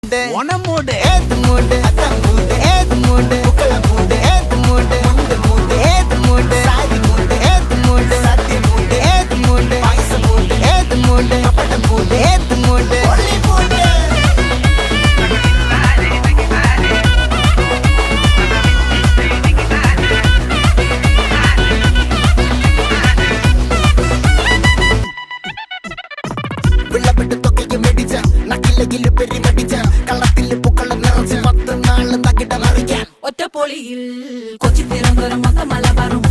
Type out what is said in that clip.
மூடு ஏத்து மூடு அத்தம் மூடு ஏத்து மூடு புக்கல மூடு ஏத்து மூடு முண்டு மூடு ஏத்து மூடு சாதி மூடு ஏத்து மூடு சத்தி மூடு ஏத்து மூடு பாயச மூடு ஏத்து மூடு கப்பட்ட மூடு ஏத்து மூடு ஒளி மூடு വിളവിട്ട് തൊക്കയ്ക്ക് മെടിച്ച നക്കിലകില് പെരി മടിച്ച കള്ളത്തില് പൂക്കള നിറച്ച് 10 നാള് തകിട മറിക്കാൻ ഒറ്റപ്പൊളിയിൽ കൊച്ചി തിരുവനന്തപുരം മൊത്തം മലബാറും